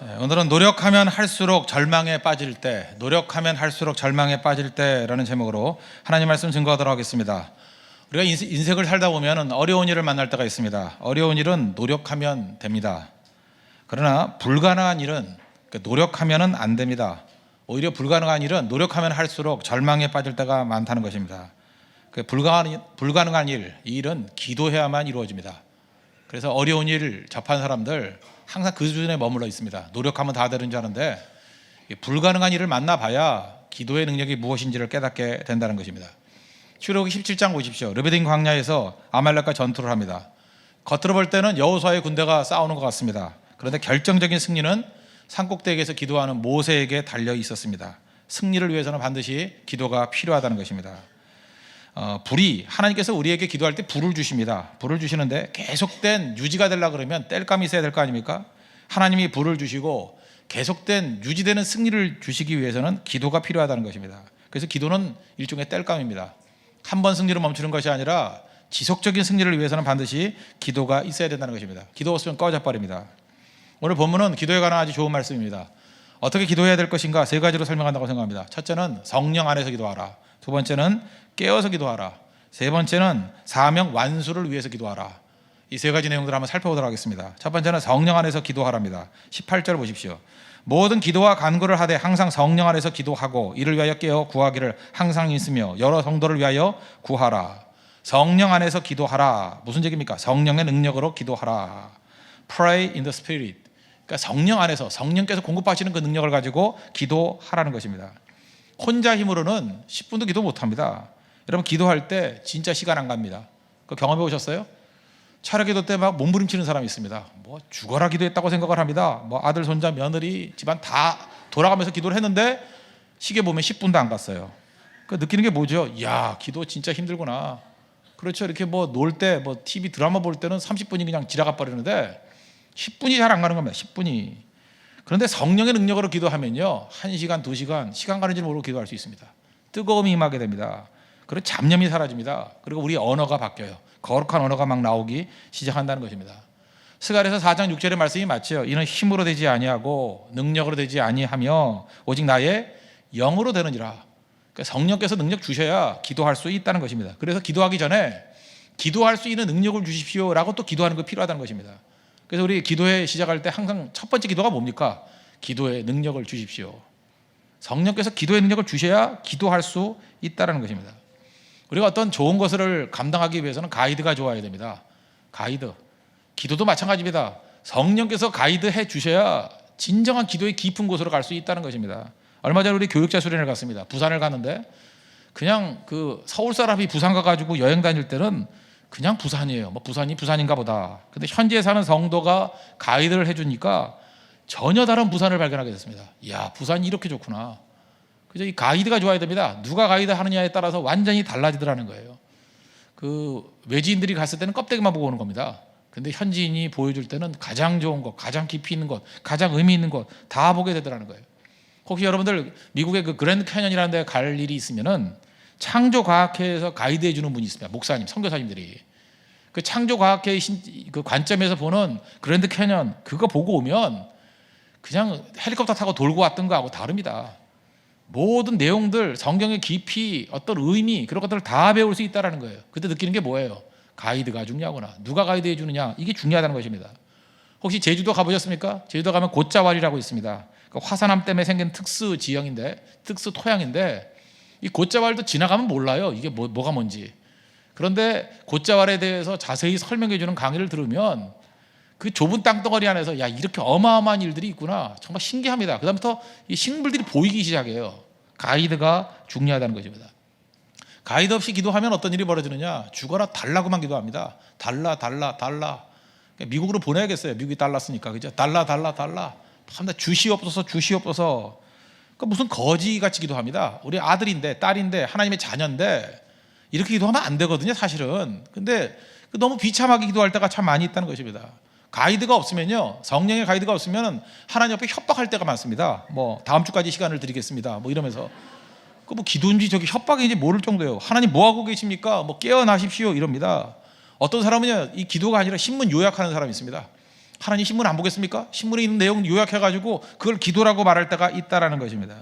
오늘은 노력하면 할수록 절망에 빠질 때, 노력하면 할수록 절망에 빠질 때라는 제목으로 하나님 말씀 증거하도록 하겠습니다. 우리가 인생을 살다 보면 어려운 일을 만날 때가 있습니다. 어려운 일은 노력하면 됩니다. 그러나 불가능한 일은 노력하면 안 됩니다. 오히려 불가능한 일은 노력하면 할수록 절망에 빠질 때가 많다는 것입니다. 불가능한 일, 이 일은 기도해야만 이루어집니다. 그래서 어려운 일을 접한 사람들 항상 그 수준에 머물러 있습니다. 노력하면 다 되는 줄 아는데 불가능한 일을 만나봐야 기도의 능력이 무엇인지를 깨닫게 된다는 것입니다. 출애굽기 17장 보십시오. 르비딤 광야에서 아말렉과 전투를 합니다. 겉으로 볼 때는 여호수아의 군대가 싸우는 것 같습니다. 그런데 결정적인 승리는 산꼭대기에서 기도하는 모세에게 달려 있었습니다. 승리를 위해서는 반드시 기도가 필요하다는 것입니다. 불이, 하나님께서 우리에게 기도할 때 불을 주십니다. 불을 주시는데 계속된 유지가 되려고 그러면 땔감이 있어야 될 거 아닙니까? 하나님이 불을 주시고 계속된 유지되는 승리를 주시기 위해서는 기도가 필요하다는 것입니다. 그래서 기도는 일종의 땔감입니다. 한 번 승리로 멈추는 것이 아니라 지속적인 승리를 위해서는 반드시 기도가 있어야 된다는 것입니다. 기도 없으면 꺼져버립니다. 오늘 본문은 기도에 관한 아주 좋은 말씀입니다. 어떻게 기도해야 될 것인가 세 가지로 설명한다고 생각합니다. 첫째는 성령 안에서 기도하라. 두 번째는 깨어서 기도하라. 세 번째는 사명 완수를 위해서 기도하라. 이 세 가지 내용들을 한번 살펴보도록 하겠습니다. 첫 번째는 성령 안에서 기도하랍니다. 18절 보십시오. 모든 기도와 간구를 하되 항상 성령 안에서 기도하고 이를 위하여 깨어 구하기를 항상 있으며 여러 성도를 위하여 구하라. 성령 안에서 기도하라. 무슨 얘기입니까? 성령의 능력으로 기도하라. Pray in the Spirit. 그러니까 성령 안에서 성령께서 공급하시는 그 능력을 가지고 기도하라는 것입니다. 혼자 힘으로는 10분도 기도 못합니다. 여러분 기도할 때 진짜 시간 안 갑니다. 그거 경험해 보셨어요? 차례 기도 때 막 몸부림치는 사람이 있습니다. 뭐 죽어라 기도했다고 생각을 합니다. 뭐 아들, 손자, 며느리, 집안 다 돌아가면서 기도를 했는데 시계 보면 10분도 안 갔어요. 그 느끼는 게 뭐죠? 야, 기도 진짜 힘들구나. 그렇죠. 이렇게 뭐 놀 때, 뭐 TV 드라마 볼 때는 30분이 그냥 지나가 버리는데 10분이 잘 안 가는 겁니다. 10분이. 그런데 성령의 능력으로 기도하면요 1시간, 2시간 시간 가는 줄 모르고 기도할 수 있습니다. 뜨거움이 임하게 됩니다. 그리고 잡념이 사라집니다. 그리고 우리 언어가 바뀌어요. 거룩한 언어가 막 나오기 시작한다는 것입니다. 스가랴서 4장 6절의 말씀이 맞죠. 이는 힘으로 되지 아니하고 능력으로 되지 아니하며 오직 나의 영으로 되느니라. 그러니까 성령께서 능력 주셔야 기도할 수 있다는 것입니다. 그래서 기도하기 전에 기도할 수 있는 능력을 주십시오라고 또 기도하는 거 필요하다는 것입니다. 그래서 우리 기도회 시작할 때 항상 첫 번째 기도가 뭡니까? 기도의 능력을 주십시오. 성령께서 기도의 능력을 주셔야 기도할 수 있다는 것입니다. 우리가 어떤 좋은 것을 감당하기 위해서는 가이드가 좋아야 됩니다. 가이드. 기도도 마찬가지입니다. 성령께서 가이드해 주셔야 진정한 기도의 깊은 곳으로 갈 수 있다는 것입니다. 얼마 전에 우리 교육자 수련회를 갔습니다. 부산을 갔는데 그냥 그 서울 사람이 부산 가가지고 여행 다닐 때는 그냥 부산이에요. 뭐 부산이 부산인가 보다. 근데 현지에 사는 성도가 가이드를 해주니까 전혀 다른 부산을 발견하게 됐습니다. 이야, 부산이 이렇게 좋구나. 그죠? 이 가이드가 좋아야 됩니다. 누가 가이드 하느냐에 따라서 완전히 달라지더라는 거예요. 그 외지인들이 갔을 때는 껍데기만 보고 오는 겁니다. 근데 현지인이 보여줄 때는 가장 좋은 것, 가장 깊이 있는 것, 가장 의미 있는 것 다 보게 되더라는 거예요. 혹시 여러분들 미국의 그 그랜드 캐년이라는 데 갈 일이 있으면은 창조과학회에서 가이드해 주는 분이 있습니다. 목사님, 선교사님들이. 그 창조과학회의 그 관점에서 보는 그랜드 캐년 그거 보고 오면 그냥 헬리콥터 타고 돌고 왔던 거하고 다릅니다. 모든 내용들, 성경의 깊이, 어떤 의미 그런 것들을 다 배울 수 있다는 거예요. 그때 느끼는 게 뭐예요? 가이드가 중요하구나. 누가 가이드해 주느냐, 이게 중요하다는 것입니다. 혹시 제주도 가보셨습니까? 제주도 가면 곶자왈이라고 있습니다. 그 화산암 때문에 생긴 특수 지형인데, 특수 토양인데 이 곶자왈도 지나가면 몰라요. 이게 뭐가 뭔지. 그런데 곶자왈에 대해서 자세히 설명해 주는 강의를 들으면 그 좁은 땅덩어리 안에서 야, 이렇게 어마어마한 일들이 있구나. 정말 신기합니다. 그다음부터 이 식물들이 보이기 시작해요. 가이드가 중요하다는 것입니다. 가이드 없이 기도하면 어떤 일이 벌어지느냐? 죽어라 달라고만 기도합니다. 달라. 그러니까 미국으로 보내야겠어요. 미국이 달랐으니까. 그죠? 달라. 참다 주시옵소서. 그러니까 무슨 거지같이 기도합니다. 우리 아들인데 딸인데 하나님의 자녀인데 이렇게 기도하면 안 되거든요, 사실은. 근데 너무 비참하게 기도할 때가 참 많이 있다는 것입니다. 가이드가 없으면요, 성령의 가이드가 없으면 하나님 앞에 협박할 때가 많습니다. 뭐 다음 주까지 시간을 드리겠습니다. 뭐 이러면서 그 뭐 기도인지 저기 협박인지 모를 정도예요. 하나님 뭐 하고 계십니까? 뭐 깨어나십시오 이럽니다. 어떤 사람은요, 이 기도가 아니라 신문 요약하는 사람이 있습니다. 하나님 신문 안 보겠습니까? 신문에 있는 내용 요약해가지고 그걸 기도라고 말할 때가 있다라는 것입니다.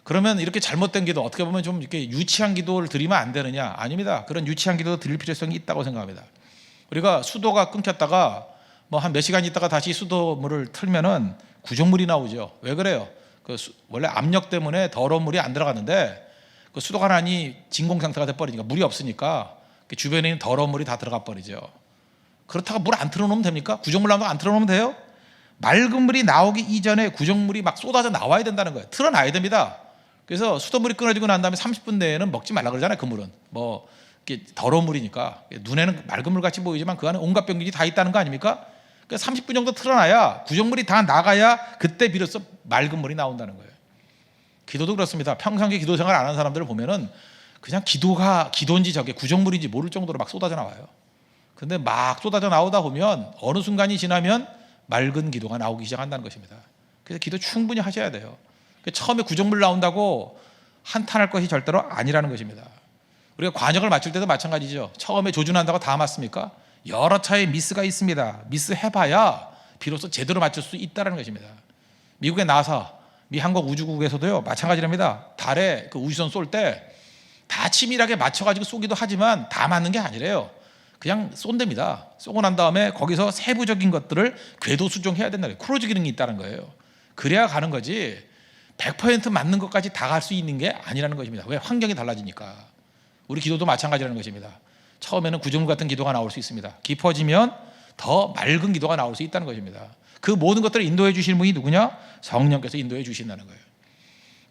그러면 이렇게 잘못된 기도, 어떻게 보면 좀 이렇게 유치한 기도를 드리면 안 되느냐? 아닙니다. 그런 유치한 기도 드릴 필요성이 있다고 생각합니다. 우리가 수도가 끊겼다가 뭐 한 몇 시간 있다가 다시 수도물을 틀면은 구정물이 나오죠. 왜 그래요? 원래 압력 때문에 더러운 물이 안 들어갔는데 그 수도관이 진공 상태가 돼버리니까 물이 없으니까 주변에 있는 더러운 물이 다 들어가 버리죠. 그렇다고 물 안 틀어놓으면 됩니까? 구정물 나오면 안 틀어놓으면 돼요? 맑은 물이 나오기 이전에 구정물이 막 쏟아져 나와야 된다는 거예요. 틀어놔야 됩니다. 그래서 수돗물이 끊어지고 난 다음에 30분 내에는 먹지 말라 그러잖아요. 그 물은 뭐 이렇게 더러운 물이니까 눈에는 맑은 물 같이 보이지만 그 안에 온갖 병균이 다 있다는 거 아닙니까? 그러니까 30분 정도 틀어놔야 구정물이 다 나가야 그때 비로소 맑은 물이 나온다는 거예요. 기도도 그렇습니다. 평상시에 기도 생활 안 하는 사람들을 보면은 그냥 기도가 기도인지 저게 구정물인지 모를 정도로 막 쏟아져 나와요. 근데 막 쏟아져 나오다 보면 어느 순간이 지나면 맑은 기도가 나오기 시작한다는 것입니다. 그래서 기도 충분히 하셔야 돼요. 처음에 구정물 나온다고 한탄할 것이 절대로 아니라는 것입니다. 우리가 관역을 맞출 때도 마찬가지죠. 처음에 조준한다고 다 맞습니까? 여러 차례 미스가 있습니다. 미스 해봐야 비로소 제대로 맞출 수 있다는 것입니다. 미국의 나사, 미 한국우주국에서도요 마찬가지랍니다. 달에 그 우주선 쏠 때 다 치밀하게 맞춰가지고 쏘기도 하지만 다 맞는 게 아니래요. 그냥 쏜답니다. 쏘고 난 다음에 거기서 세부적인 것들을 궤도 수정해야 된다는 거예요. 크루즈 기능이 있다는 거예요. 그래야 가는 거지 100% 맞는 것까지 다 갈 수 있는 게 아니라는 것입니다. 왜? 환경이 달라지니까. 우리 기도도 마찬가지라는 것입니다. 처음에는 구정물 같은 기도가 나올 수 있습니다. 깊어지면 더 맑은 기도가 나올 수 있다는 것입니다. 그 모든 것들을 인도해 주시는 분이 누구냐? 성령께서 인도해 주신다는 거예요.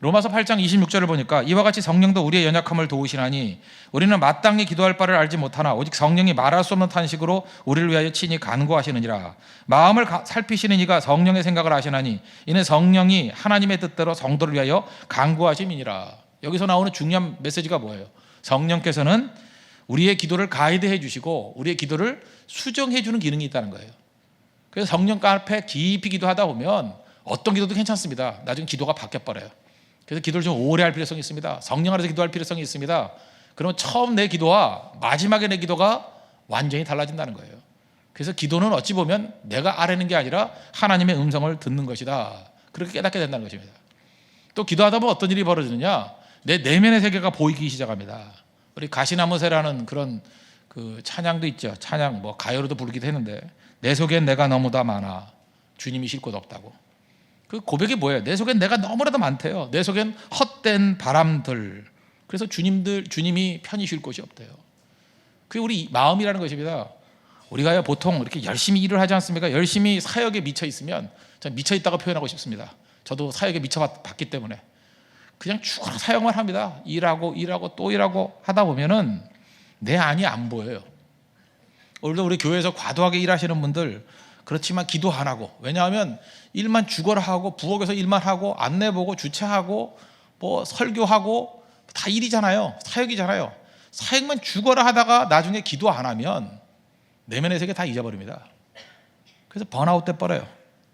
로마서 8장 26절을 보니까 이와 같이 성령도 우리의 연약함을 도우시나니 우리는 마땅히 기도할 바를 알지 못하나 오직 성령이 말할 수 없는 탄식으로 우리를 위하여 친히 간구하시느니라. 마음을 살피시는 이가 성령의 생각을 아시나니 이는 성령이 하나님의 뜻대로 성도를 위하여 간구하심이니라. 여기서 나오는 중요한 메시지가 뭐예요? 성령께서는 우리의 기도를 가이드해 주시고 우리의 기도를 수정해 주는 기능이 있다는 거예요. 그래서 성령 앞에 깊이 기도하다 보면 어떤 기도도 괜찮습니다. 나중에 기도가 바뀌어버려요. 그래서 기도를 좀 오래 할 필요성이 있습니다. 성령 안에서 기도할 필요성이 있습니다. 그러면 처음 내 기도와 마지막에 내 기도가 완전히 달라진다는 거예요. 그래서 기도는 어찌 보면 내가 아뢰는 게 아니라 하나님의 음성을 듣는 것이다. 그렇게 깨닫게 된다는 것입니다. 또 기도하다 보면 어떤 일이 벌어지느냐? 내 내면의 세계가 보이기 시작합니다. 우리 가시나무새라는 그런 그 찬양도 있죠. 찬양 뭐 가요로도 부르기도 했는데 내 속엔 내가 너무나 많아 주님이 쉴 곳 없다고. 그 고백이 뭐예요? 내 속엔 내가 너무나도 많대요. 내 속엔 헛된 바람들. 그래서 주님이 편히 쉴 곳이 없대요. 그게 우리 마음이라는 것입니다. 우리가 보통 이렇게 열심히 일을 하지 않습니까? 열심히 사역에 미쳐 있으면 전 미쳐 있다고 표현하고 싶습니다. 저도 사역에 미쳐 봤기 때문에 그냥 죽어라 사역만 합니다. 일하고 또 일하고 하다 보면은 내 안이 안 보여요. 오늘도 우리 교회에서 과도하게 일하시는 분들 그렇지만 기도 안 하고, 왜냐하면 일만 죽어라 하고 부엌에서 일만 하고 안내 보고 주차하고 뭐 설교하고 다 일이잖아요. 사역이잖아요. 사역만 죽어라 하다가 나중에 기도 안 하면 내면의 세계 다 잊어버립니다. 그래서 번아웃 돼 버려요.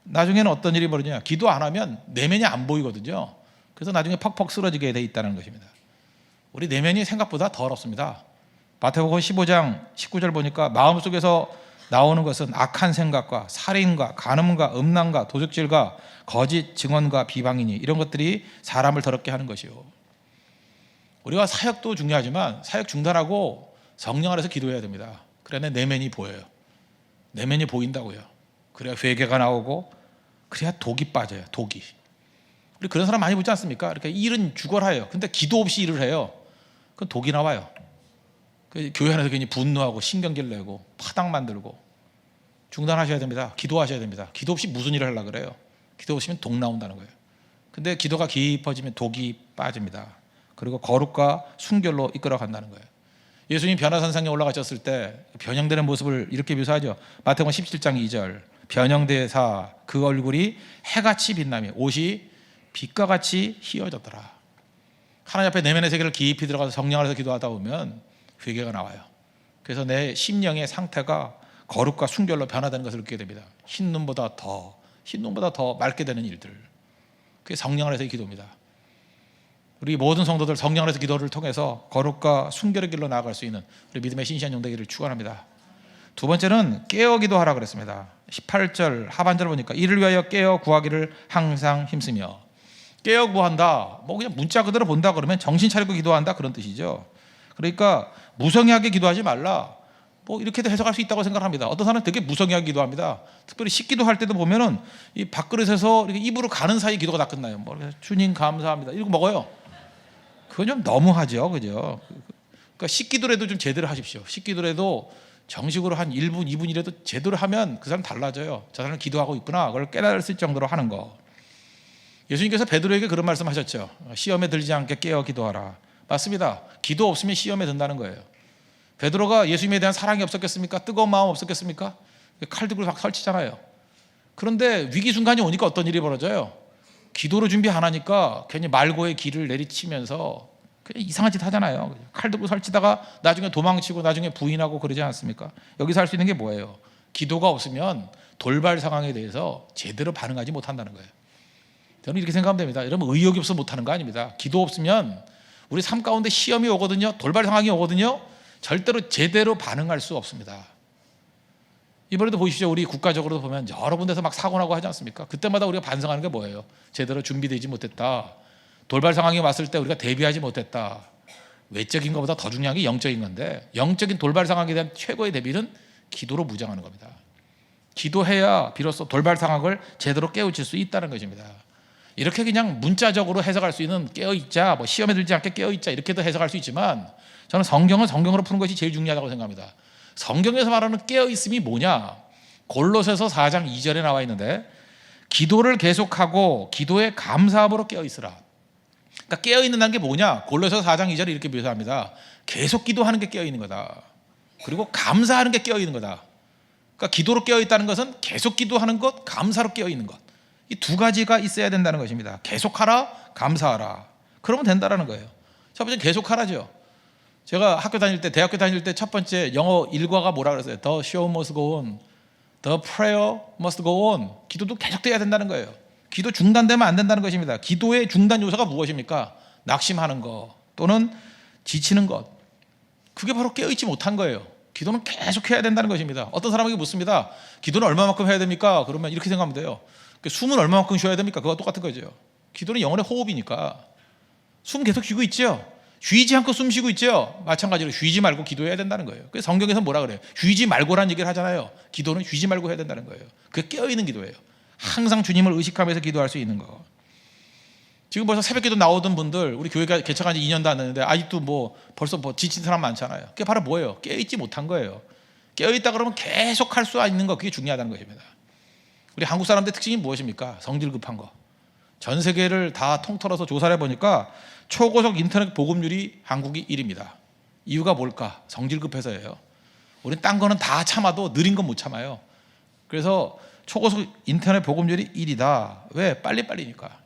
나중에는 어떤 일이 벌어지냐? 기도 안 하면 내면이 안 보이거든요. 그래서 나중에 퍽퍽 쓰러지게 돼 있다는 것입니다. 우리 내면이 생각보다 더럽습니다. 마태복음 15장 19절 보니까 마음속에서 나오는 것은 악한 생각과 살인과 간음과 음란과 도둑질과 거짓 증언과 비방이니 이런 것들이 사람을 더럽게 하는 것이요. 우리가 사역도 중요하지만 사역 중단하고 성령 안에서 기도해야 됩니다. 그래야 내면이 보여요. 내면이 보인다고요. 그래야 회개가 나오고 그래야 독이 빠져요. 독이. 우리 그런 사람 많이 보지 않습니까? 이렇게 일은 죽어라 해요. 근데 기도 없이 일을 해요. 그건 독이 나와요. 교회 안에서 괜히 분노하고 신경질 내고 파당 만들고. 중단하셔야 됩니다. 기도하셔야 됩니다. 기도 없이 무슨 일을 하려고 그래요? 기도 없이면 독 나온다는 거예요. 근데 기도가 깊어지면 독이 빠집니다. 그리고 거룩과 순결로 이끌어 간다는 거예요. 예수님 변화산상에 올라가셨을 때 변형되는 모습을 이렇게 묘사하죠. 마태복음 17장 2절 변형되사 그 얼굴이 해같이 빛나며 옷이 빛과 같이 희어졌더라. 하나님 앞에 내면의 세계를 깊이 들어가서 성령 안에서 기도하다 보면 회개가 나와요. 그래서 내 심령의 상태가 거룩과 순결로 변화되는 것을 느끼게 됩니다. 흰 눈보다 더 맑게 되는 일들. 그게 성령 안에서의 기도입니다. 우리 모든 성도들 성령 안에서 기도를 통해서 거룩과 순결의 길로 나아갈 수 있는 우리 믿음의 신실한 종 되기를 축원합니다. 두 번째는 깨어 기도하라 그랬습니다. 18절 하반절 보니까 이를 위하여 깨어 구하기를 항상 힘쓰며. 깨어 구한다, 뭐 그냥 문자 그대로 본다 그러면 정신 차리고 기도한다 그런 뜻이죠. 그러니까 무성의하게 기도하지 말라, 뭐 이렇게도 해석할 수 있다고 생각합니다. 어떤 사람은 되게 무성의하게 기도합니다. 특별히 식기도 할 때도 보면은 이 밥그릇에서 이렇게 입으로 가는 사이 기도가 다 끝나요. 뭐 주님 감사합니다 이러고 먹어요. 그건 좀 너무하죠, 그죠? 그러니까 식기도라도 좀 제대로 하십시오. 식기도라도 정식으로 한 1분, 2분이라도 제대로 하면 그 사람 달라져요. 저 사람은 기도하고 있구나, 그걸 깨달을 수 있을 정도로 하는 거. 예수님께서 베드로에게 그런 말씀하셨죠. 시험에 들지 않게 깨어 기도하라. 맞습니다. 기도 없으면 시험에 든다는 거예요. 베드로가 예수님에 대한 사랑이 없었겠습니까? 뜨거운 마음 없었겠습니까? 칼 들고 막 설치잖아요. 그런데 위기 순간이 오니까 어떤 일이 벌어져요? 기도로 준비 안 하니까 괜히 말고의 길을 내리치면서 그냥 이상한 짓 하잖아요. 칼 들고 설치다가 나중에 도망치고 나중에 부인하고 그러지 않습니까? 여기서 할 수 있는 게 뭐예요? 기도가 없으면 돌발 상황에 대해서 제대로 반응하지 못한다는 거예요. 저는 이렇게 생각하면 됩니다. 여러분, 의욕이 없어서 못하는 거 아닙니다. 기도 없으면 우리 삶 가운데 시험이 오거든요, 돌발 상황이 오거든요, 절대로 제대로 반응할 수 없습니다. 이번에도 보시죠. 우리 국가적으로도 보면 여러 군데서 막 사고 나고 하지 않습니까? 그때마다 우리가 반성하는 게 뭐예요? 제대로 준비되지 못했다, 돌발 상황이 왔을 때 우리가 대비하지 못했다. 외적인 것보다 더 중요한 게 영적인 건데, 영적인 돌발 상황에 대한 최고의 대비는 기도로 무장하는 겁니다. 기도해야 비로소 돌발 상황을 제대로 깨우칠 수 있다는 것입니다. 이렇게 그냥 문자적으로 해석할 수 있는 깨어있자, 뭐 시험에 들지 않게 깨어있자 이렇게도 해석할 수 있지만, 저는 성경은 성경으로 푸는 것이 제일 중요하다고 생각합니다. 성경에서 말하는 깨어있음이 뭐냐? 골로새서 4장 2절에 나와 있는데, 기도를 계속하고 기도에 감사함으로 깨어있으라. 그러니까 깨어있는다는 게 뭐냐? 골로새서 4장 2절에 이렇게 묘사합니다. 계속 기도하는 게 깨어있는 거다. 그리고 감사하는 게 깨어있는 거다. 그러니까 기도로 깨어있다는 것은 계속 기도하는 것, 감사로 깨어있는 것, 이 두 가지가 있어야 된다는 것입니다. 계속하라, 감사하라. 그러면 된다는 거예요. 첫 번째 계속하라죠. 제가 학교 다닐 때, 대학교 다닐 때 첫 번째 영어 일과가 뭐라 그랬어요? The show must go on, the prayer must go on. 기도도 계속돼야 된다는 거예요. 기도 중단되면 안 된다는 것입니다. 기도의 중단 요소가 무엇입니까? 낙심하는 것 또는 지치는 것. 그게 바로 깨어있지 못한 거예요. 기도는 계속해야 된다는 것입니다. 어떤 사람에게 묻습니다. 기도는 얼마만큼 해야 됩니까? 그러면 이렇게 생각하면 돼요. 숨은 얼마만큼 쉬어야 됩니까? 그거 똑같은 거죠. 기도는 영혼의 호흡이니까 숨 계속 쉬고 있죠. 쉬지 않고 숨 쉬고 있죠. 마찬가지로 쉬지 말고 기도해야 된다는 거예요. 그래서 성경에서 뭐라 그래요? 쉬지 말고라는 얘기를 하잖아요. 기도는 쉬지 말고 해야 된다는 거예요. 그게 깨어있는 기도예요. 항상 주님을 의식하면서 기도할 수 있는 거. 지금 벌써 새벽기도 나오던 분들, 우리 교회가 개척한 지 2년도 안 됐는데 아직도 뭐 벌써 뭐 지친 사람 많잖아요. 그게 바로 뭐예요? 깨어있지 못한 거예요. 깨어있다 그러면 계속 할 수 있는 거, 그게 중요하다는 것입니다. 우리 한국 사람들의 특징이 무엇입니까? 성질 급한 거. 전 세계를 다 통틀어서 조사를 해보니까 초고속 인터넷 보급률이 한국이 1위입니다. 이유가 뭘까? 성질 급해서예요. 우린 딴 거는 다 참아도 느린 건 못 참아요. 그래서 초고속 인터넷 보급률이 1위다. 왜? 빨리빨리니까.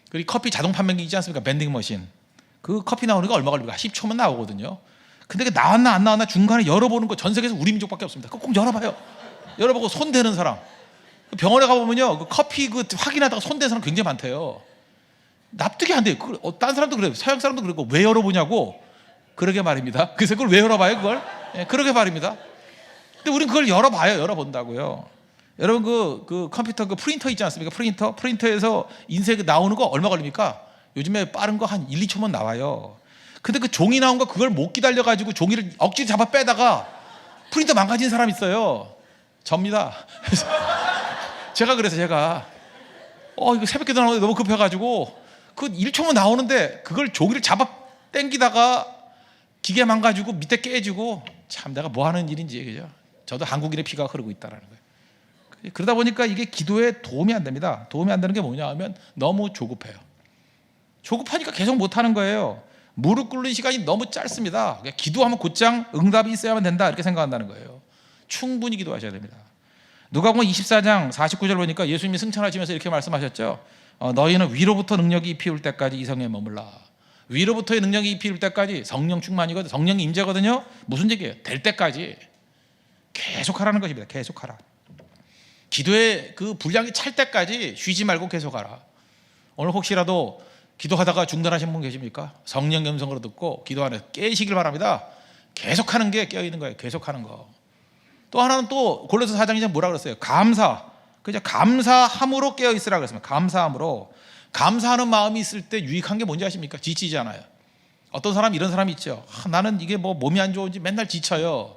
그리고 커피 자동 판매기 있지 않습니까? 밴딩 머신. 그 커피 나오는 거 얼마 걸립니까? 10초면 나오거든요. 근데 그 나왔나 안 나왔나 중간에 열어보는 거 전 세계에서 우리 민족밖에 없습니다. 그거 꼭 열어봐요. 열어보고 손 대는 사람. 병원에 가보면요, 그 커피 그 확인하다가 손 대는 사람 굉장히 많대요. 납득이 안 돼요. 딴 사람도 그래요. 서양 사람도 그러고, 왜 열어보냐고. 그러게 말입니다. 그래서 그걸 왜 열어봐요, 그걸? 예, 그러게 말입니다. 근데 우린 그걸 열어봐요. 열어본다고요. 여러분 그 컴퓨터 그 프린터 있지 않습니까? 프린터에서 인쇄 나오는 거 얼마 걸립니까? 요즘에 빠른 거 한 1, 2초면 나와요. 근데 그 종이 나온 거 그걸 못 기다려가지고 종이를 억지로 잡아 빼다가 프린터 망가진 사람 있어요. 접니다. 제가 이거 새벽기도 나오는데 너무 급해가지고 그 1초면 나오는데 그걸 종이를 잡아 당기다가 기계 망가지고 밑에 깨지고, 참 내가 뭐 하는 일인지, 그죠? 저도 한국인의 피가 흐르고 있다는 거예요. 그러다 보니까 이게 기도에 도움이 안 됩니다. 도움이 안 되는 게 뭐냐 하면 너무 조급해요. 조급하니까 계속 못하는 거예요. 무릎 꿇는 시간이 너무 짧습니다. 기도하면 곧장 응답이 있어야만 된다, 이렇게 생각한다는 거예요. 충분히 기도하셔야 됩니다. 누가복음 24장 49절 보니까 예수님이 승천하시면서 이렇게 말씀하셨죠. 너희는 위로부터 능력이 입히울 때까지 이 성에 머물라. 위로부터의 능력이 입히울 때까지, 성령 충만이거든요. 성령이 임재거든요. 무슨 얘기예요? 될 때까지 계속하라는 것입니다. 계속하라. 기도의 그 분량이 찰 때까지 쉬지 말고 계속하라. 오늘 혹시라도 기도하다가 중단하신 분 계십니까? 성령 음성으로 듣고 기도하는 깨시길 바랍니다. 계속하는 게 깨어있는 거예요. 계속하는 거. 또 하나는 또 골로새 4장에 뭐라 그랬어요? 감사. 그죠? 감사함으로 깨어 있으라 그랬습니다. 감사함으로. 감사하는 마음이 있을 때 유익한 게 뭔지 아십니까? 지치지 않아요. 어떤 사람 이런 사람이 있죠. 나는 이게 뭐 몸이 안 좋은지 맨날 지쳐요.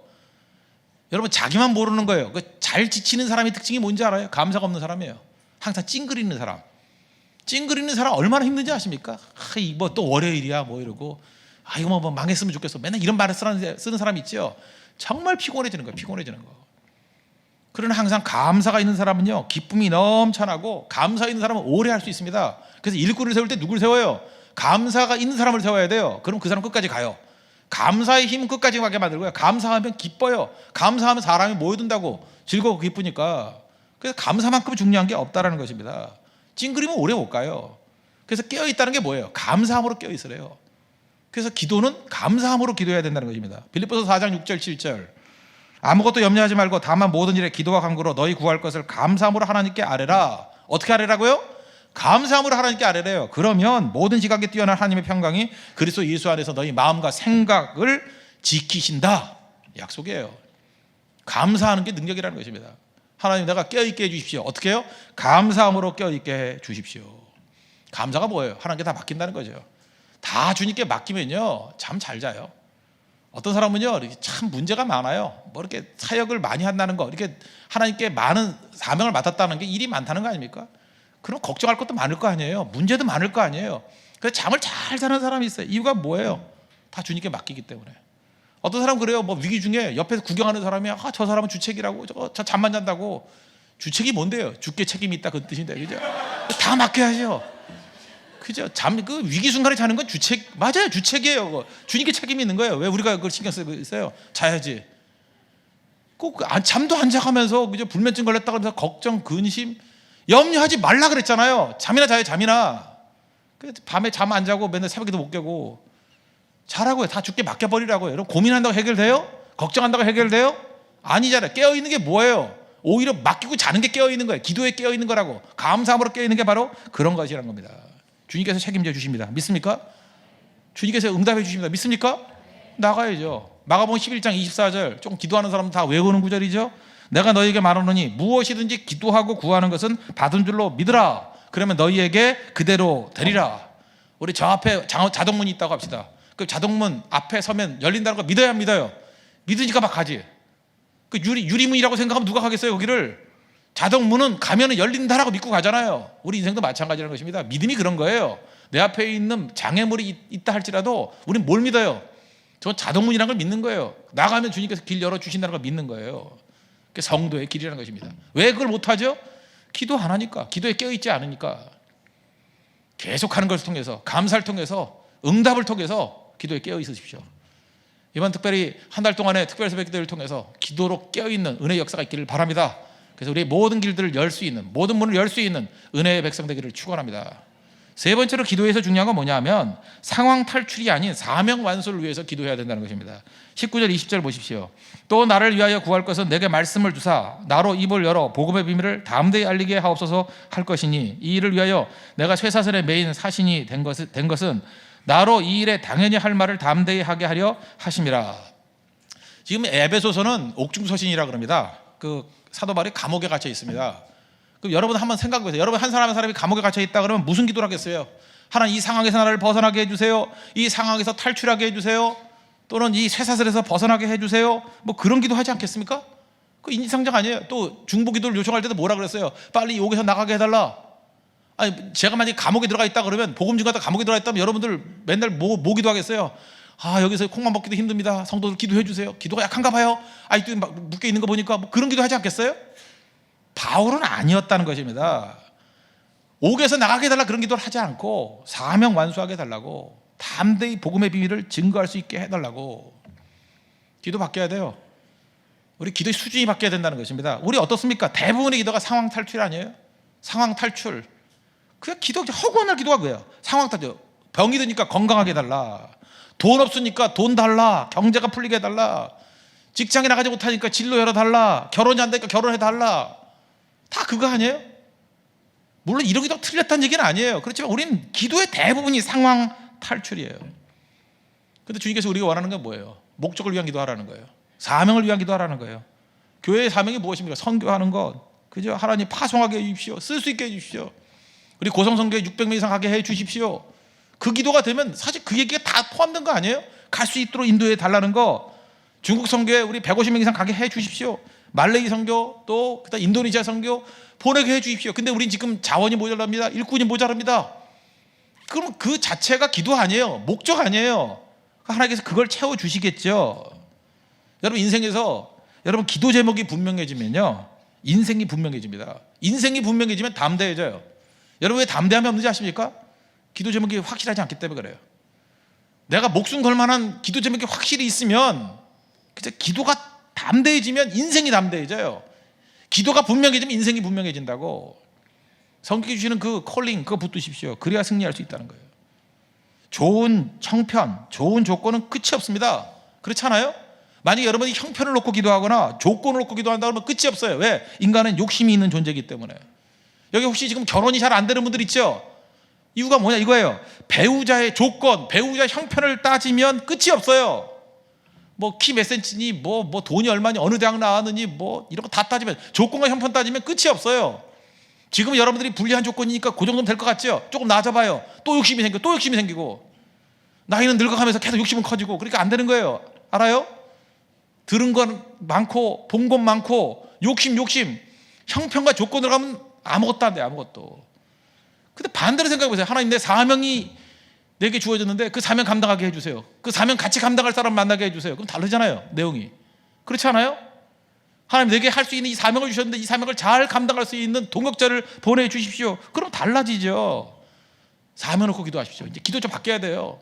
여러분 자기만 모르는 거예요. 잘 지치는 사람의 특징이 뭔지 알아요? 감사가 없는 사람이에요. 항상 찡그리는 사람. 찡그리는 사람 얼마나 힘든지 아십니까? 뭐 또 월요일이야 뭐 이러고 이거 뭐 망했으면 좋겠어. 맨날 이런 말을 쓰는 사람 있죠. 정말 피곤해지는 거예요. 피곤해지는 거. 그러나 항상 감사가 있는 사람은요, 기쁨이 넘쳐나고 감사 있는 사람은 오래 할 수 있습니다. 그래서 일꾼을 세울 때 누구를 세워요? 감사가 있는 사람을 세워야 돼요. 그럼 그 사람 끝까지 가요. 감사의 힘은 끝까지 가게 만들고요. 감사하면 기뻐요. 감사하면 사람이 모여든다고 즐거워 기쁘니까. 그래서 감사만큼 중요한 게 없다라는 것입니다. 찡그리면 오래 못 가요. 그래서 깨어있다는 게 뭐예요? 감사함으로 깨어있으래요. 그래서 기도는 감사함으로 기도해야 된다는 것입니다. 빌립보서 4장 6절 7절 아무것도 염려하지 말고 다만 모든 일에 기도와 간구로 너희 구할 것을 감사함으로 하나님께 아뢰라. 어떻게 아뢰라고요? 감사함으로 하나님께 아뢰래요. 그러면 모든 지각에 뛰어난 하나님의 평강이 그리스도 예수 안에서 너희 마음과 생각을 지키신다. 약속이에요. 감사하는 게 능력이라는 것입니다. 하나님 내가 깨어있게 해주십시오. 어떻게 해요? 감사함으로 깨어있게 해주십시오. 감사가 뭐예요? 하나님께 다 맡긴다는 거죠. 다 주님께 맡기면요 잠 잘 자요. 어떤 사람은요 이렇게 참 문제가 많아요. 뭐 이렇게 사역을 많이 한다는 거, 이렇게 하나님께 많은 사명을 맡았다는 게 일이 많다는 거 아닙니까? 그럼 걱정할 것도 많을 거 아니에요. 문제도 많을 거 아니에요. 그래서 잠을 잘 자는 사람이 있어요. 이유가 뭐예요? 다 주님께 맡기기 때문에. 어떤 사람 그래요. 뭐 위기 중에 옆에서 구경하는 사람이 저 사람은 주책이라고, 저 잠만 잔다고. 주책이 뭔데요? 주께 책임이 있다 그 뜻인데, 그죠? 다 맡겨야죠. 그죠? 그 위기 순간에 자는 건 주책, 맞아요. 주책이에요. 주님께 책임이 있는 거예요. 왜 우리가 그걸 신경 쓰고 있어요? 자야지. 꼭 잠도 안 자가면서 그죠? 불면증 걸렸다 그러면서 걱정, 근심, 염려하지 말라 그랬잖아요. 잠이나 자요, 잠이나. 밤에 잠 안 자고 맨날 새벽에도 못 깨고 자라고요. 다 주께 맡겨버리라고요. 여러분 고민한다고 해결돼요? 걱정한다고 해결돼요? 아니잖아요. 깨어있는 게 뭐예요? 오히려 맡기고 자는 게 깨어있는 거예요. 기도에 깨어있는 거라고. 감사함으로 깨어있는 게 바로 그런 것이라는 겁니다. 주님께서 책임져 주십니다. 믿습니까? 주님께서 응답해 주십니다. 믿습니까? 나가야죠. 마가복음 11장 24절 조금 기도하는 사람은 다 외우는 구절이죠. 내가 너희에게 말하노니 무엇이든지 기도하고 구하는 것은 받은 줄로 믿으라. 그러면 너희에게 그대로 되리라. 우리 저 앞에 자동문이 있다고 합시다. 그 자동문 앞에 서면 열린다는 거 믿어야 안 믿어요? 믿으니까 막 가지. 그 유리문이라고 생각하면 누가 가겠어요 거기를? 자동문은 가면은 열린다라고 믿고 가잖아요. 우리 인생도 마찬가지라는 것입니다. 믿음이 그런 거예요. 내 앞에 있는 장애물이 있다 할지라도 우리는 뭘 믿어요? 저 자동문이라는 걸 믿는 거예요. 나가면 주님께서 길 열어주신다는 걸 믿는 거예요. 그게 성도의 길이라는 것입니다. 왜 그걸 못하죠? 기도 안 하니까, 기도에 깨어있지 않으니까. 계속하는 것을 통해서, 감사를 통해서, 응답을 통해서 기도에 깨어있으십시오. 이번 특별히 한 달 동안의 특별 새벽 기도를 통해서 기도로 깨어있는 은혜의 역사가 있기를 바랍니다. 그래서 우리의 모든 길들을 열 수 있는, 모든 문을 열 수 있는 은혜의 백성 되기를 축원합니다. 세 번째로 기도에서 중요한 건 뭐냐면 상황 탈출이 아닌 사명 완수를 위해서 기도해야 된다는 것입니다. 19절 20절 보십시오. 또 나를 위하여 구할 것은 내게 말씀을 주사 나로 입을 열어 복음의 비밀을 담대히 알리게 하옵소서 할 것이니 이 일을 위하여 내가 쇠사슬에 매인 사신이 된 것은 나로 이 일에 당연히 할 말을 담대히 하게 하려 하심이라. 지금 에베소서는 옥중서신이라 그럽니다. 그 사도 바울이 감옥에 갇혀 있습니다. 그럼 여러분 한번 생각해 보세요. 여러분 한 사람이 감옥에 갇혀 있다 그러면 무슨 기도를 하겠어요? 하나님 이 상황에서 나를 벗어나게 해주세요. 이 상황에서 탈출하게 해주세요. 또는 이 쇠사슬에서 벗어나게 해주세요. 뭐 그런 기도 하지 않겠습니까? 그 인지상정 아니에요. 또 중보 기도를 요청할 때도 뭐라 그랬어요? 빨리 여기서 나가게 해달라. 아니 제가 만약에 감옥에 들어가 있다 그러면 복음 증거하다 감옥에 들어가 있다면 여러분들 맨날 뭐 기도하겠어요? 여기서 콩만 먹기도 힘듭니다. 성도들 기도해 주세요. 기도가 약한가 봐요. 아직도 막 묶여 있는 거 보니까 뭐 그런 기도 하지 않겠어요? 바울은 아니었다는 것입니다. 옥에서 나가게 해달라 그런 기도를 하지 않고 사명 완수하게 해달라고, 담대히 복음의 비밀을 증거할 수 있게 해달라고 기도 바뀌어야 돼요. 우리 기도의 수준이 바뀌어야 된다는 것입니다. 우리 어떻습니까? 대부분의 기도가 상황 탈출 아니에요? 상황 탈출. 그냥 기도, 허구한 기도가 그거예요. 상황 탈출. 병이 드니까 건강하게 해달라. 돈 없으니까 돈 달라. 경제가 풀리게 해달라. 직장에 나가지 못하니까 진로 열어달라. 결혼이 안 되니까 결혼해달라. 다 그거 아니에요? 물론 이런 기도가 틀렸다는 얘기는 아니에요. 그렇지만 우리는 기도의 대부분이 상황 탈출이에요. 그런데 주님께서 우리가 원하는 건 뭐예요? 목적을 위한 기도하라는 거예요. 사명을 위한 기도하라는 거예요. 교회의 사명이 무엇입니까? 선교하는 것. 그죠? 하나님 파송하게 해주십시오. 쓸 수 있게 해주십시오. 우리 고성성교회 600명 이상 하게 해주십시오. 그 기도가 되면 사실 그 얘기가 다 포함된 거 아니에요? 갈 수 있도록 인도해 달라는 거. 중국 선교에 우리 150명 이상 가게 해주십시오. 말레이 선교, 또 그다음 인도네시아 선교 보내게 해주십시오. 근데 우린 지금 자원이 모자랍니다. 일꾼이 모자랍니다. 그럼 그 자체가 기도 아니에요. 목적 아니에요. 하나님께서 그걸 채워주시겠죠. 여러분 인생에서 여러분 기도 제목이 분명해지면요, 인생이 분명해집니다. 인생이 분명해지면 담대해져요. 여러분 왜 담대함이 없는지 아십니까? 기도 제목이 확실하지 않기 때문에 그래요. 내가 목숨 걸 만한 기도 제목이 확실히 있으면, 그죠? 기도가 담대해지면 인생이 담대해져요. 기도가 분명해지면 인생이 분명해진다고. 성경이 주시는 그 콜링, 그거 붙드십시오. 그래야 승리할 수 있다는 거예요. 좋은 형편, 좋은 조건은 끝이 없습니다. 그렇지 않아요? 만약에 여러분이 형편을 놓고 기도하거나 조건을 놓고 기도한다 그러면 끝이 없어요. 왜? 인간은 욕심이 있는 존재이기 때문에. 여기 혹시 지금 결혼이 잘 안 되는 분들 있죠? 이유가 뭐냐 이거예요. 배우자의 조건, 배우자의 형편을 따지면 끝이 없어요. 뭐 키 몇 센치니, 뭐 돈이 얼마니, 어느 대학 나왔느니, 뭐 이런 거 다 따지면, 조건과 형편 따지면 끝이 없어요. 지금 여러분들이 불리한 조건이니까 그 정도면 될 것 같죠? 조금 나아져봐요. 또 욕심이 생기고 또 욕심이 생기고, 나이는 늙어가면서 계속 욕심은 커지고, 그러니까 안 되는 거예요. 알아요? 들은 건 많고 본 건 많고 욕심 형편과 조건으로 가면 아무것도 안 돼. 아무것도. 근데 반대로 생각해 보세요. 하나님, 내 사명이 내게 주어졌는데 그 사명 감당하게 해주세요. 그 사명 같이 감당할 사람 만나게 해주세요. 그럼 다르잖아요, 내용이. 그렇지 않아요? 하나님, 내게 할 수 있는 이 사명을 주셨는데 이 사명을 잘 감당할 수 있는 동역자를 보내주십시오. 그럼 달라지죠. 사명 놓고 기도하십시오. 이제 기도 좀 바뀌어야 돼요.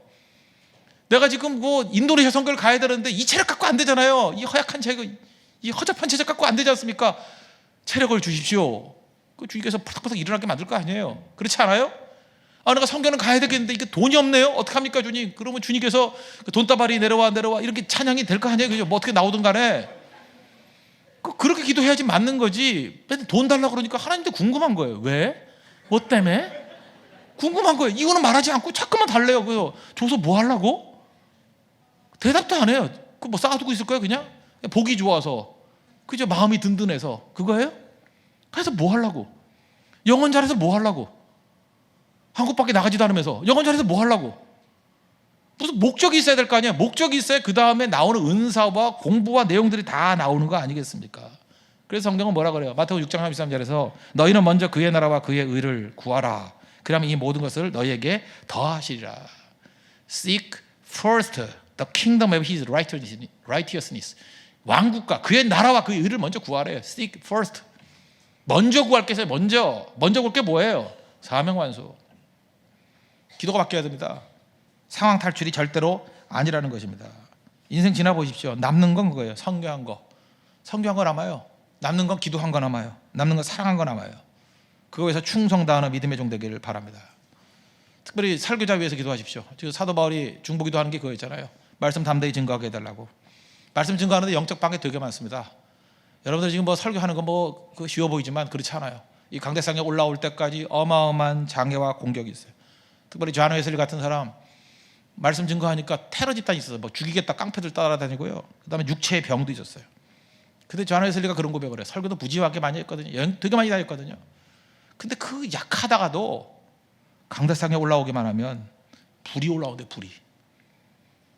내가 지금 뭐 인도네시아 선교를 가야 되는데 이 체력 갖고 안 되잖아요. 이 허약한 체력, 이 허접한 체력 갖고 안 되지 않습니까? 체력을 주십시오. 그 주님께서 푸석푸석 일어나게 만들 거 아니에요. 그렇지 않아요? 아, 내가 선교는 가야 되겠는데 이게 돈이 없네요. 어떡합니까 주님? 그러면 주님께서 돈다발이 내려와 이렇게 찬양이 될 거 아니에요. 그죠? 뭐 어떻게 나오든 간에 그렇게 기도해야지 맞는 거지. 맨날 돈 달라고 그러니까 하나님도 궁금한 거예요. 왜? 뭐 때문에? 궁금한 거예요. 이거는 말하지 않고 자꾸만 달래요. 그래서 줘서 뭐 하려고? 대답도 안 해요. 그 뭐 쌓아두고 있을 거예요 그냥? 보기 좋아서, 그죠? 마음이 든든해서 그거예요? 그래서 뭐 하려고? 영혼 잘해서 뭐 하려고? 한국밖에 나가지도 않으면서 영혼 잘해서 뭐 하려고? 무슨 목적이 있어야 될 거 아니야? 목적이 있어야 그 다음에 나오는 은사와 공부와 내용들이 다 나오는 거 아니겠습니까? 그래서 성경은 뭐라 그래요? 마태복음 6장 33절에서 너희는 먼저 그의 나라와 그의 의를 구하라. 그러면 이 모든 것을 너희에게 더하시리라. Seek first the kingdom of his righteousness. 왕국과 그의 나라와 그의 의를 먼저 구하래요. Seek first. 먼저 구할 게 있어요. 먼저 구할 게 뭐예요? 사명 완수. 기도가 바뀌어야 됩니다. 상황 탈출이 절대로 아니라는 것입니다. 인생 지나보십시오. 남는 건 그거예요. 선교한 거 남아요. 남는 건 기도한 거 남아요. 남는 건 사랑한 거 남아요. 그거에서 충성다하는 믿음의 종 되기를 바랍니다. 특별히 설교자 위해서 기도하십시오. 지금 사도 바울이 중보 기도하는 게 그거였잖아요. 말씀 담대히 증거하게 해달라고. 말씀 증거하는데 영적 방해 되게 많습니다. 여러분들 지금 뭐 설교하는 거 뭐 쉬워 보이지만 그렇지 않아요. 이 강대상에 올라올 때까지 어마어마한 장애와 공격이 있어요. 특별히 존 웨슬리 같은 사람, 말씀 증거하니까 테러 집단이 있어서 뭐 죽이겠다 깡패들 따라다니고요. 그다음에 육체의 병도 있었어요. 근데 존 웨슬리가 그런 고백을 해요. 설교도 부지하게 많이 했거든요. 여행 되게 많이 다녔거든요. 근데 그 약하다가도 강대상에 올라오기만 하면 불이 올라온대요.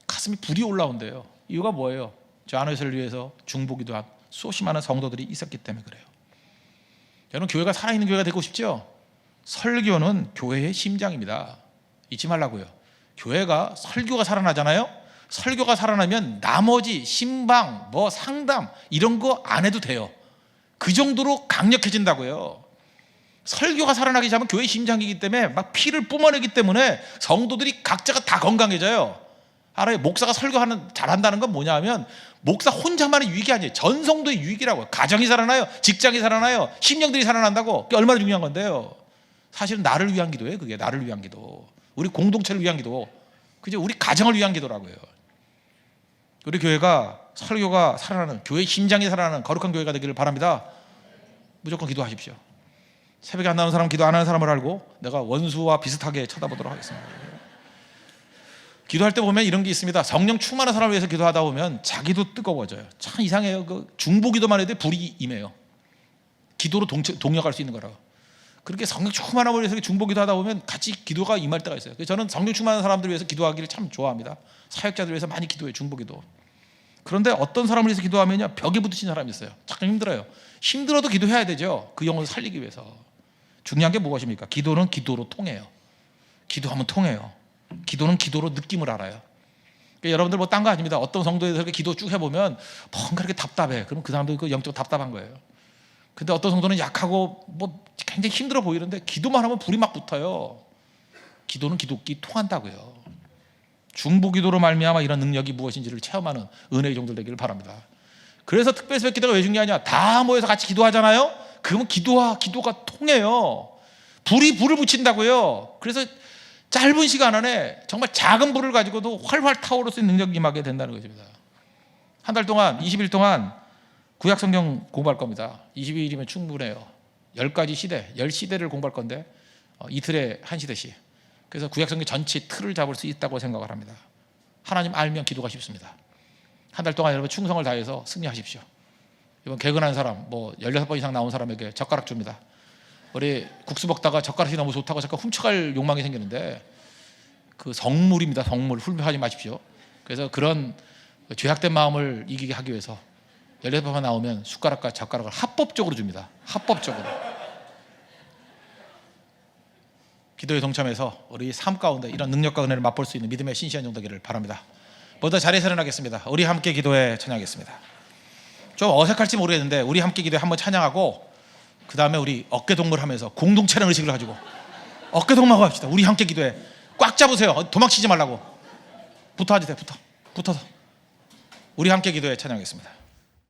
가슴이 불이 올라온대요. 이유가 뭐예요? 존 웨슬리를 위해서 중보기도 한 수없이 많은 성도들이 있었기 때문에 그래요. 여러분, 교회가 살아있는 교회가 되고 싶죠? 설교는 교회의 심장입니다. 잊지 말라고요. 교회가 설교가 살아나잖아요. 설교가 살아나면 나머지 신방, 뭐 상담 이런 거 안 해도 돼요. 그 정도로 강력해진다고요. 설교가 살아나기 시작하면 교회의 심장이기 때문에 막 피를 뿜어내기 때문에 성도들이 각자가 다 건강해져요. 알아요? 목사가 잘한다는 건 뭐냐 하면 목사 혼자만의 유익이 아니에요. 전 성도의 유익이라고요. 가정이 살아나요. 직장이 살아나요. 심령들이 살아난다고. 그게 얼마나 중요한 건데요. 사실은 나를 위한 기도예요. 그게 나를 위한 기도. 우리 공동체를 위한 기도. 그죠? 우리 가정을 위한 기도라고요. 우리 교회가 설교가 살아나는, 교회의 심장이 살아나는 거룩한 교회가 되기를 바랍니다. 무조건 기도하십시오. 새벽에 안 나오는 사람, 기도 안 하는 사람을 알고 내가 원수와 비슷하게 쳐다보도록 하겠습니다. 기도할 때 보면 이런 게 있습니다. 성령 충만한 사람을 위해서 기도하다 보면 자기도 뜨거워져요. 참 이상해요. 그 중보기도만 해도 불이 임해요. 기도로 동력할 수 있는 거라고. 그렇게 성령 충만함을 위해서 중보기도하다 보면 같이 기도가 임할 때가 있어요. 그래서 저는 성령 충만한 사람들을 위해서 기도하기를 참 좋아합니다. 사역자들 위해서 많이 기도해요. 중보기도. 그런데 어떤 사람을 위해서 기도하면요, 벽에 부딪힌 사람이 있어요. 참 힘들어요. 힘들어도 기도해야 되죠. 그 영혼을 살리기 위해서. 중요한 게 무엇입니까? 기도는 기도로 통해요. 기도하면 통해요. 기도는 기도로 느낌을 알아요. 그러니까 여러분들 뭐 딴 거 아닙니다. 어떤 성도에서 이렇게 기도 쭉 해보면 뭔가 이렇게 답답해. 그럼 그 사람도 그 영적 답답한 거예요. 근데 어떤 성도는 약하고 뭐 굉장히 힘들어 보이는데 기도만 하면 불이 막 붙어요. 기도는 기도끼 통한다고요. 중보기도로 말미암아 이런 능력이 무엇인지를 체험하는 은혜의 종들 되기를 바랍니다. 그래서 특별히 기도가 왜 중요하냐? 다 모여서 같이 기도하잖아요. 그러면 기도가 통해요. 불을 붙인다고요. 그래서 짧은 시간 안에 정말 작은 불을 가지고도 활활 타오를 수 있는 능력이 임하게 된다는 것입니다. 한 달 동안 20일 동안 구약 성경 공부할 겁니다. 22일이면 충분해요. 10가지 시대, 10시대를 공부할 건데 이틀에 한 시대씩. 그래서 구약 성경 전체 틀을 잡을 수 있다고 생각을 합니다. 하나님 알면 기도가 쉽습니다. 한 달 동안 여러분 충성을 다해서 승리하십시오. 이번 개근한 사람, 뭐 16번 이상 나온 사람에게 젓가락 줍니다. 우리 국수 먹다가 젓가락이 너무 좋다고 잠깐 훔쳐갈 욕망이 생기는데 그 성물입니다. 성물. 훌륭하지 마십시오. 그래서 그런 죄악된 마음을 이기게 하기 위해서 16번만 나오면 숟가락과 젓가락을 합법적으로 줍니다. 합법적으로. 기도에 동참해서 우리 삶 가운데 이런 능력과 은혜를 맛볼 수 있는 믿음의 신실한 종 되기를 바랍니다. 모두 자리에 일어나겠습니다. 우리 함께 기도에 찬양하겠습니다. 좀 어색할지 모르겠는데 우리 함께 기도에 한번 찬양하고 그 다음에 우리 어깨동무를 하면서 공동체라는 의식을 가지고 어깨동무하고 합시다. 우리 함께 기도해. 꽉 잡으세요. 도망치지 말라고. 붙어주세요. 붙어서 우리 함께 기도에 찬양하겠습니다.